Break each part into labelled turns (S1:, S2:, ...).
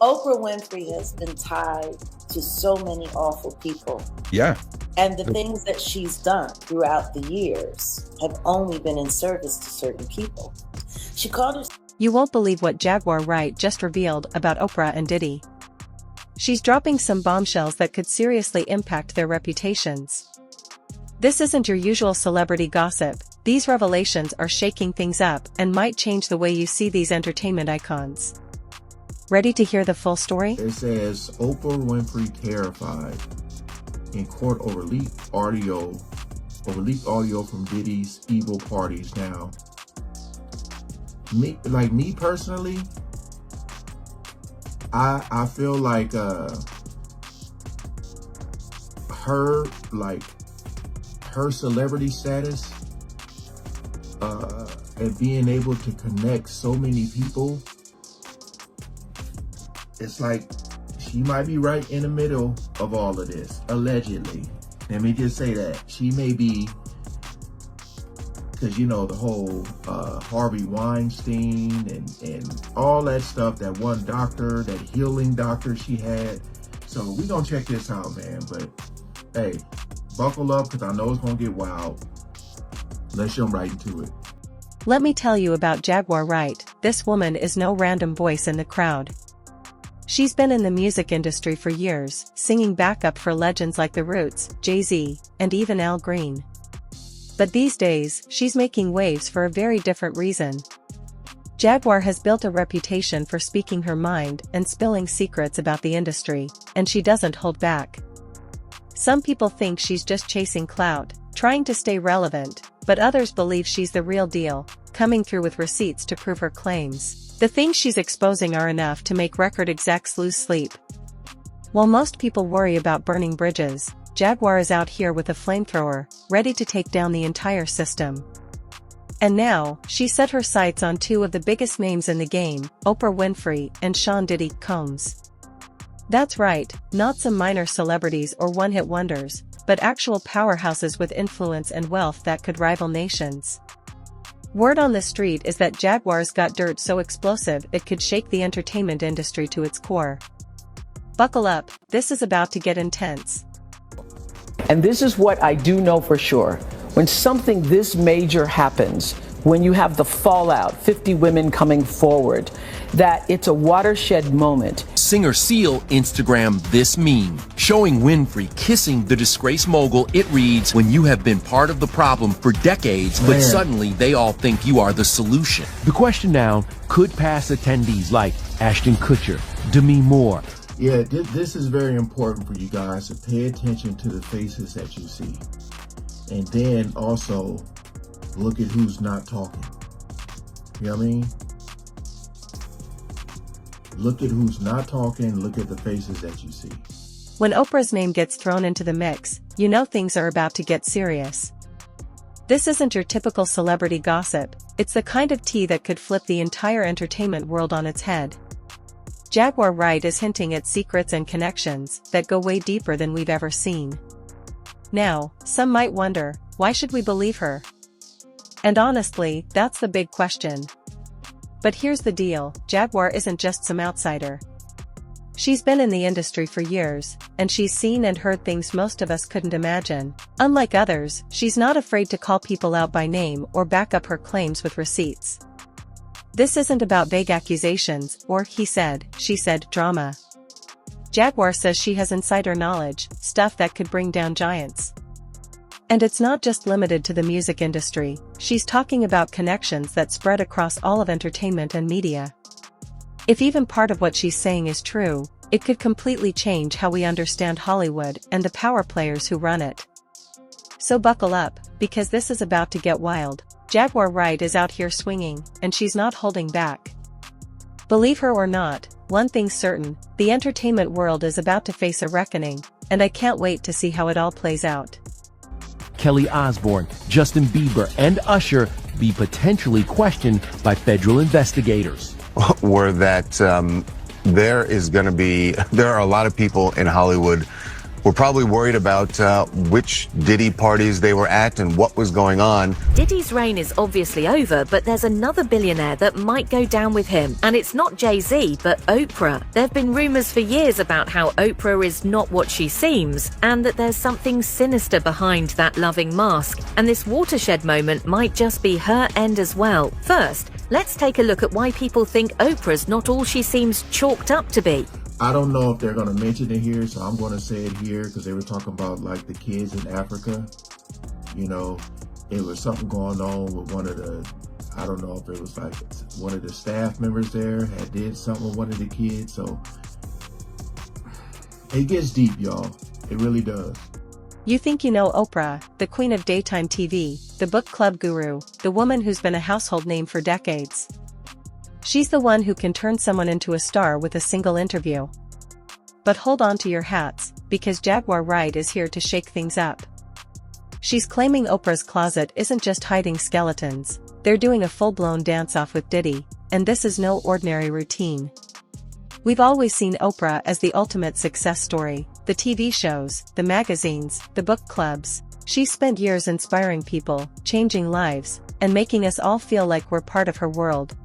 S1: Oprah Winfrey has been tied to so many awful people.
S2: Yeah.
S1: And the things that she's done throughout the years have only been in service to certain people. She called her.
S3: You won't believe what Jaguar Wright just revealed about Oprah and Diddy. She's dropping some bombshells that could seriously impact their reputations. This isn't your usual celebrity gossip. These revelations are shaking things up and might change the way you see these entertainment icons. Ready to hear the full story?
S4: It says Oprah Winfrey terrified in court over leaked audio from Diddy's evil parties. Now, me personally, I feel like her celebrity status and being able to connect so many people, it's like she might be right in the middle of all of this, allegedly. Let me just say that. She may be, because the whole Harvey Weinstein and all that stuff, that one doctor, that healing doctor she had. So we're going to check this out, man. But hey, buckle up, because I know it's going to get wild. Let's jump right into it.
S3: Let me tell you about Jaguar Wright. This woman is no random voice in the crowd. She's been in the music industry for years, singing backup for legends like The Roots, Jay-Z, and even Al Green. But these days, she's making waves for a very different reason. Jaguar has built a reputation for speaking her mind and spilling secrets about the industry, and she doesn't hold back. Some people think she's just chasing clout, trying to stay relevant, but others believe she's the real deal, coming through with receipts to prove her claims. The things she's exposing are enough to make record execs lose sleep. While most people worry about burning bridges, Jaguar is out here with a flamethrower, ready to take down the entire system. And now, she set her sights on two of the biggest names in the game, Oprah Winfrey and Sean Diddy Combs. That's right, not some minor celebrities or one-hit wonders, but actual powerhouses with influence and wealth that could rival nations. Word on the street is that Jaguar's got dirt so explosive it could shake the entertainment industry to its core. Buckle up, this is about to get intense.
S5: And this is what I do know for sure. When something this major happens, when you have the fallout, 50 women coming forward, that it's a watershed moment.
S6: Singer Seal Instagrammed this meme, showing Winfrey kissing the disgraced mogul. It reads, "When you have been part of the problem for decades, but suddenly they all think you are the solution."
S7: The question now, could past attendees like Ashton Kutcher, Demi Moore.
S4: Yeah, this is very important for you guys to pay attention to the faces that you see. And then also look at who's not talking. You know what I mean? Look at who's not talking, look at the faces that you see.
S3: When Oprah's name gets thrown into the mix, you know things are about to get serious. This isn't your typical celebrity gossip, it's the kind of tea that could flip the entire entertainment world on its head. Jaguar Wright is hinting at secrets and connections that go way deeper than we've ever seen. Now, some might wonder, why should we believe her? And honestly, that's the big question. But here's the deal, Jaguar isn't just some outsider. She's been in the industry for years, and she's seen and heard things most of us couldn't imagine. Unlike others, she's not afraid to call people out by name or back up her claims with receipts. This isn't about vague accusations or he said, she said drama. Jaguar says she has insider knowledge, stuff that could bring down giants. And it's not just limited to the music industry, she's talking about connections that spread across all of entertainment and media. If even part of what she's saying is true, it could completely change how we understand Hollywood and the power players who run it. So buckle up, because this is about to get wild. Jaguar Wright is out here swinging, and she's not holding back. Believe her or not, one thing's certain, the entertainment world is about to face a reckoning, and I can't wait to see how it all plays out.
S7: Kelly Osbourne, Justin Bieber, and Usher be potentially questioned by federal investigators.
S8: Were that there are a lot of people in Hollywood
S2: were probably worried about which Diddy parties they were at and what was going on.
S8: Diddy's reign is obviously over, but there's another billionaire that might go down with him. And it's not Jay-Z, but Oprah. There have been rumors for years about how Oprah is not what she seems, and that there's something sinister behind that loving mask. And this watershed moment might just be her end as well. First, let's take a look at why people think Oprah's not all she seems chalked up to be.
S4: I don't know if they're going to mention it here, so I'm going to say it here because they were talking about like the kids in Africa. You know, it was something going on with one of the, I don't know if it was like one of the staff members there had did something with one of the kids. So it gets deep, y'all. It really does.
S3: You think you know Oprah, the queen of daytime TV, the book club guru, the woman who's been a household name for decades. She's the one who can turn someone into a star with a single interview. But hold on to your hats, because Jaguar Wright is here to shake things up. She's claiming Oprah's closet isn't just hiding skeletons, they're doing a full-blown dance-off with Diddy, and this is no ordinary routine. We've always seen Oprah as the ultimate success story, the TV shows, the magazines, the book clubs. She's spent years inspiring people, changing lives, and making us all feel like we're part of her world.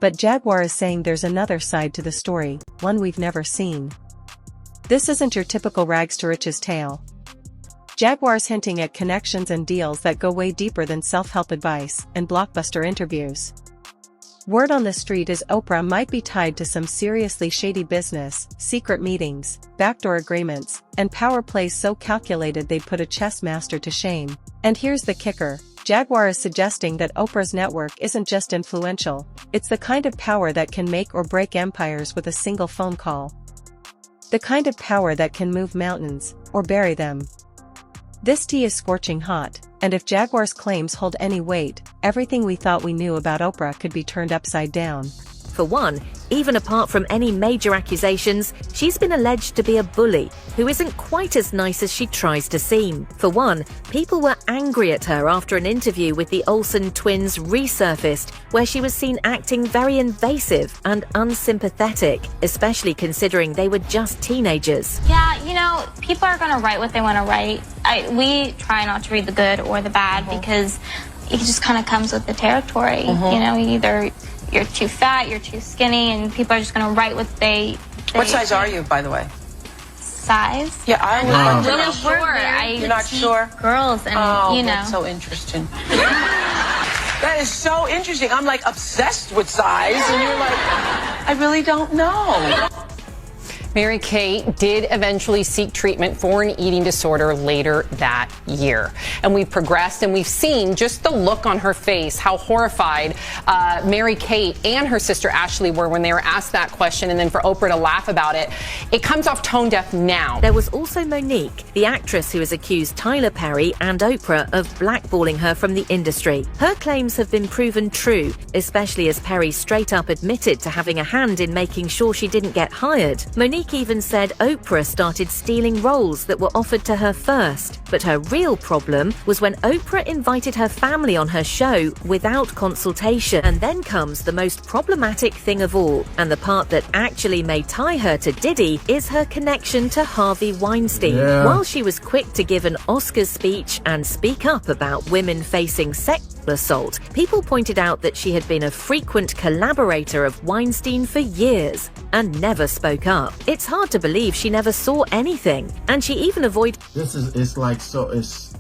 S3: But Jaguar is saying there's another side to the story, one we've never seen. This isn't your typical rags to riches tale. Jaguar's hinting at connections and deals that go way deeper than self-help advice and blockbuster interviews. Word on the street is Oprah might be tied to some seriously shady business, secret meetings, backdoor agreements, and power plays so calculated they'd put a chess master to shame. And here's the kicker. Jaguar is suggesting that Oprah's network isn't just influential, it's the kind of power that can make or break empires with a single phone call. The kind of power that can move mountains, or bury them. This tea is scorching hot, and if Jaguar's claims hold any weight, everything we thought we knew about Oprah could be turned upside down.
S8: For one, even apart from any major accusations, she's been alleged to be a bully, who isn't quite as nice as she tries to seem. For one, people were angry at her after an interview with the Olsen twins resurfaced, where she was seen acting very invasive and unsympathetic, especially considering they were just teenagers.
S9: Yeah, you know, people are going to write what they want to write. We try not to read the good or the bad because it just kind of comes with the territory. You know, either you're too fat, you're too skinny, and people are just going to write what they
S10: What size are you, by the way?
S9: Size?
S10: Yeah,
S9: I'm really sure.
S10: You're not sure?
S9: Girls, and you know.
S10: That's so interesting. That is so interesting. I'm like obsessed with size, and you're like, I really don't know.
S11: Mary-Kate did eventually seek treatment for an eating disorder later that year. And we've progressed and we've seen just the look on her face, how horrified Mary-Kate and her sister Ashley were when they were asked that question, and then for Oprah to laugh about it. It comes off tone deaf now.
S8: There was also Monique, the actress who has accused Tyler Perry and Oprah of blackballing her from the industry. Her claims have been proven true, especially as Perry straight up admitted to having a hand in making sure she didn't get hired. Monique even said Oprah started stealing roles that were offered to her first. But her real problem was when Oprah invited her family on her show without consultation. And then comes the most problematic thing of all, and the part that actually may tie her to Diddy is her connection to Harvey Weinstein.
S4: Yeah.
S8: While she was quick to give an Oscars speech and speak up about women facing sexual assault, people pointed out that she had been a frequent collaborator of Weinstein for years and never spoke up. It's hard to believe she never saw anything, and she even avoided.
S4: It's like, so it's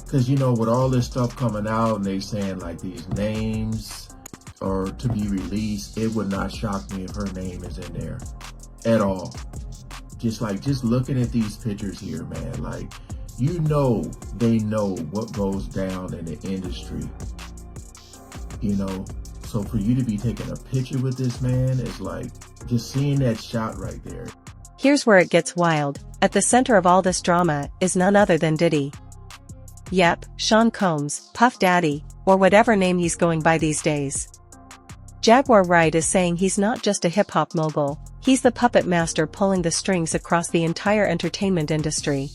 S4: because, you know, with all this stuff coming out and they saying like these names are to be released, it would not shock me if her name is in there at all. Just looking at these pictures here, man, like, you know, they know what goes down in the industry, you know. So for you to be taking a picture with this man is like just seeing that shot right there.
S3: Here's where it gets wild. At the center of all this drama is none other than Diddy. Yep, Sean Combs, Puff Daddy, or whatever name he's going by these days. Jaguar Wright is saying he's not just a hip-hop mogul, he's the puppet master pulling the strings across the entire entertainment industry.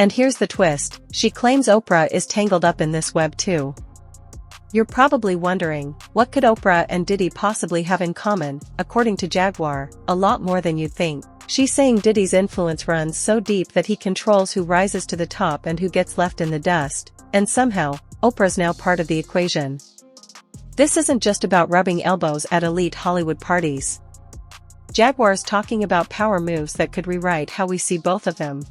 S3: And here's the twist, she claims Oprah is tangled up in this web too. You're probably wondering, what could Oprah and Diddy possibly have in common? According to Jaguar, a lot more than you'd think. She's saying Diddy's influence runs so deep that he controls who rises to the top and who gets left in the dust, and somehow, Oprah's now part of the equation. This isn't just about rubbing elbows at elite Hollywood parties. Jaguar's talking about power moves that could rewrite how we see both of them.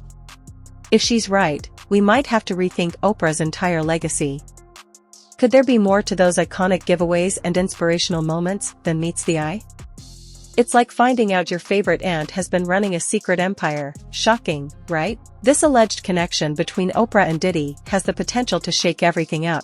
S3: If she's right, we might have to rethink Oprah's entire legacy. Could there be more to those iconic giveaways and inspirational moments than meets the eye? It's like finding out your favorite aunt has been running a secret empire. Shocking, right? This alleged connection between Oprah and Diddy has the potential to shake everything up.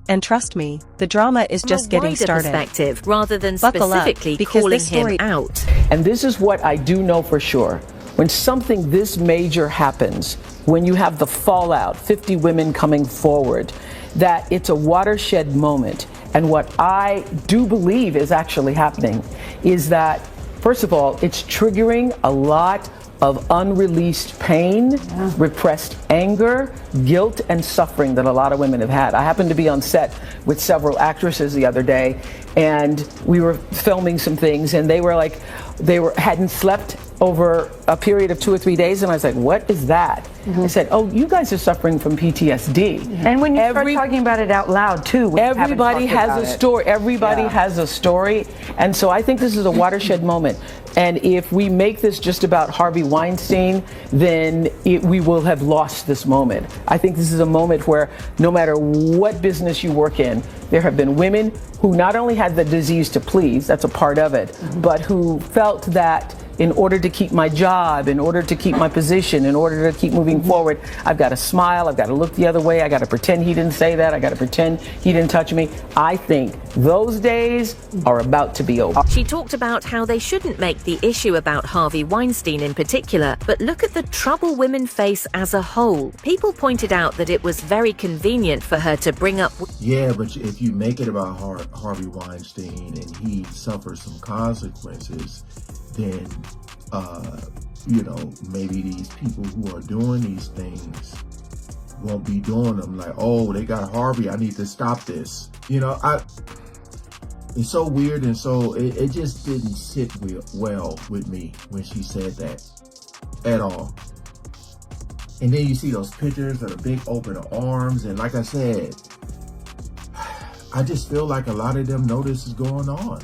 S3: And trust me, the drama is just getting started.
S8: Perspective, rather than
S3: Buckle
S8: specifically
S3: up, because
S8: calling
S3: this story
S8: him out.
S5: And this is what I do know for sure. When something this major happens, when you have the fallout, 50 women coming forward, that it's a watershed moment. And what I do believe is actually happening is that, first of all, it's triggering a lot of unreleased pain, repressed anger, guilt, and suffering that a lot of women have had. I happened to be on set with several actresses the other day, and we were filming some things, and they hadn't slept over a period of 2 or 3 days, and I was like, what is that? I said, oh, you guys are suffering from PTSD.
S12: And when you start talking about it out loud, too.
S5: Everybody has a story. Everybody has a story. And so I think this is a watershed moment. And if we make this just about Harvey Weinstein, then we will have lost this moment. I think this is a moment where no matter what business you work in, there have been women who not only had the disease to please, that's a part of it, but who felt that in order to keep my job, in order to keep my position, in order to keep moving forward, I've got to smile, I've got to look the other way, I got to pretend he didn't say that, I got to pretend he didn't touch me. I think those days are about to be over.
S8: She talked about how they shouldn't make the issue about Harvey Weinstein in particular, but look at the trouble women face as a whole. People pointed out that it was very convenient for her to bring up...
S4: Yeah, but if you make it about Harvey Weinstein and he suffers some consequences, then, maybe these people who are doing these things won't be doing them. Like, oh, they got Harvey, I need to stop this. It's so weird, and so it just didn't sit well with me when she said that at all. And then you see those pictures of the big open arms, and like I said, I just feel like a lot of them know this is going on.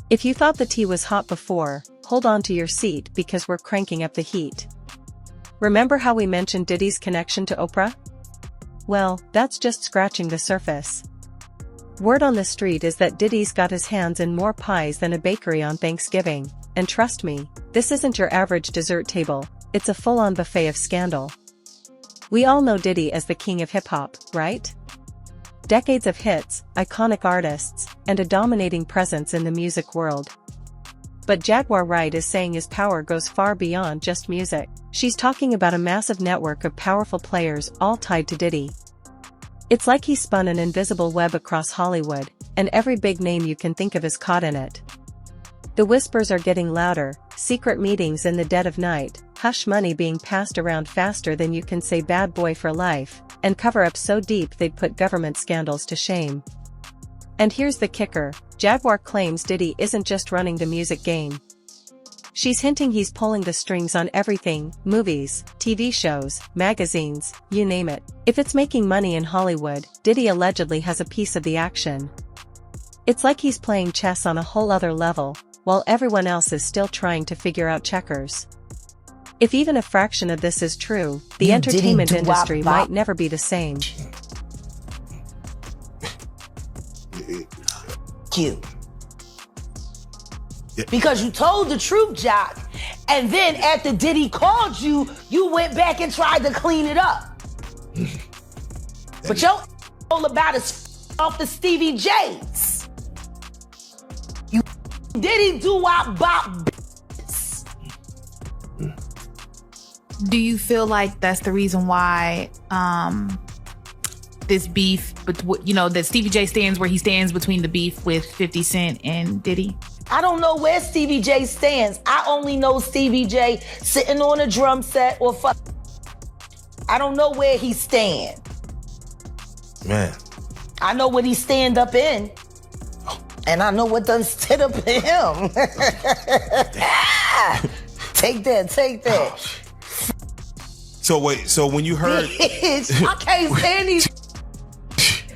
S3: If you thought the tea was hot before, hold on to your seat because we're cranking up the heat. Remember how we mentioned Diddy's connection to Oprah? Well, that's just scratching the surface. Word on the street is that Diddy's got his hands in more pies than a bakery on Thanksgiving, and trust me, this isn't your average dessert table, it's a full-on buffet of scandal. We all know Diddy as the king of hip-hop, right? Decades of hits, iconic artists, and a dominating presence in the music world. But Jaguar Wright is saying his power goes far beyond just music. She's talking about a massive network of powerful players all tied to Diddy. It's like he spun an invisible web across Hollywood, and every big name you can think of is caught in it. The whispers are getting louder, secret meetings in the dead of night, hush money being passed around faster than you can say bad boy for life, and cover-ups so deep they'd put government scandals to shame. And here's the kicker, Jaguar claims Diddy isn't just running the music game. She's hinting he's pulling the strings on everything, movies, TV shows, magazines, you name it. If it's making money in Hollywood, Diddy allegedly has a piece of the action. It's like he's playing chess on a whole other level, while everyone else is still trying to figure out checkers. If even a fraction of this is true, the entertainment industry might never be the same.
S13: You. Because you told the truth, Jock, and then after Diddy called you, you went back and tried to clean it up. But your all about is off the Stevie J's. You Diddy do-wop bop.
S14: Do you feel like that's the reason why this beef, that Stevie J stands where he stands between the beef with 50 Cent and Diddy?
S13: I don't know where Stevie J stands. I only know Stevie J sitting on a drum set or I don't know where he stand.
S15: Man.
S13: I know what he stand up in. And I know what done stood up in him. Take that.
S15: So wait, so when you heard...
S13: I can't stand these...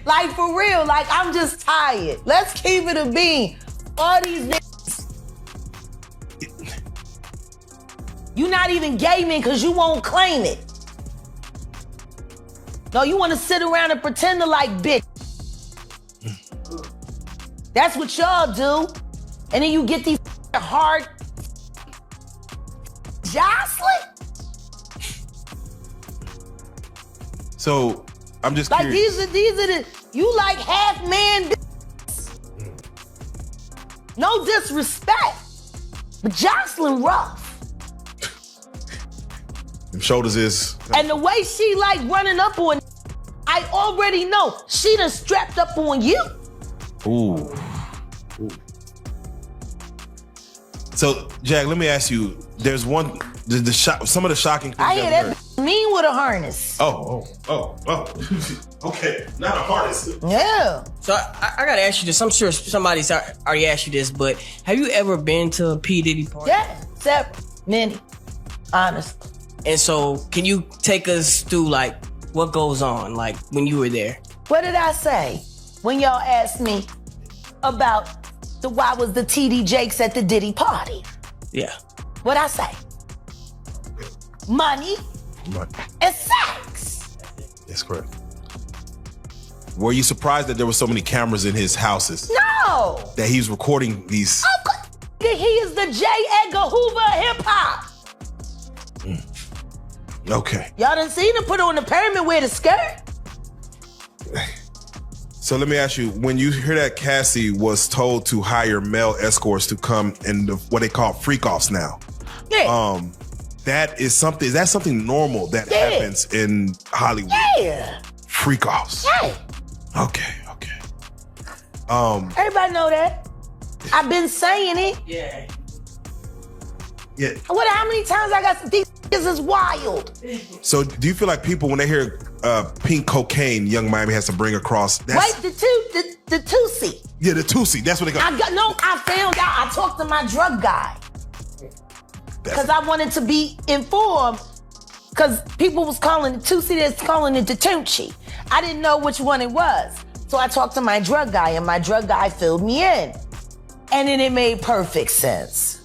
S13: Like, for real, like, I'm just tired. Let's keep it a bean. All these niggas... You not even gay men because you won't claim it. No, you want to sit around and pretend to like bitch. That's what y'all do. And then you get these hard jostling.
S15: So, I'm just
S13: like
S15: curious.
S13: these are the, you like half man. No disrespect, but jostling rough.
S15: Them shoulders is...
S13: And the way she like running up on, I already know she done strapped up on you.
S15: Ooh. So, Jack, let me ask you. There's one, some of the shocking things
S13: I hear
S15: I've heard.
S13: that mean with a harness.
S15: Oh. Okay, not a harness.
S13: Yeah.
S16: So I gotta ask you this. I'm sure somebody's already asked you this, but have you ever been to a P. Diddy party?
S13: Yeah, many, honestly.
S16: And so, can you take us through like what goes on, like when you were there?
S13: What did I say when y'all asked me about why was the TD Jakes at the Diddy party?
S16: Yeah.
S13: What'd I say? Money and sex.
S15: That's correct. Were you surprised that there were so many cameras in his houses?
S13: No.
S15: That he was recording these?
S13: Of course, he is the J. Edgar Hoover of hip hop.
S15: Okay.
S13: Y'all done seen him put on the pyramid with a skirt?
S15: So let me ask you, when you hear that Cassie was told to hire male escorts to come and what they call freak-offs now.
S13: Yeah.
S15: Is that something normal that happens in Hollywood?
S13: Yeah.
S15: Freak-offs.
S13: Yeah.
S15: Okay.
S13: Everybody know that. I've been saying it.
S16: Yeah.
S15: Yeah.
S13: How many times I got these is wild.
S15: So do you feel like people, when they hear pink cocaine, Young Miami has to bring across?
S13: Wait, the Tusi.
S15: Yeah, the Tusi. That's what they got.
S13: I found out. I talked to my drug guy. Because I wanted to be informed. Because people was calling it Tusi, that's calling it the Tunchi. I didn't know which one it was. So I talked to my drug guy, and my drug guy filled me in. And then it made perfect sense.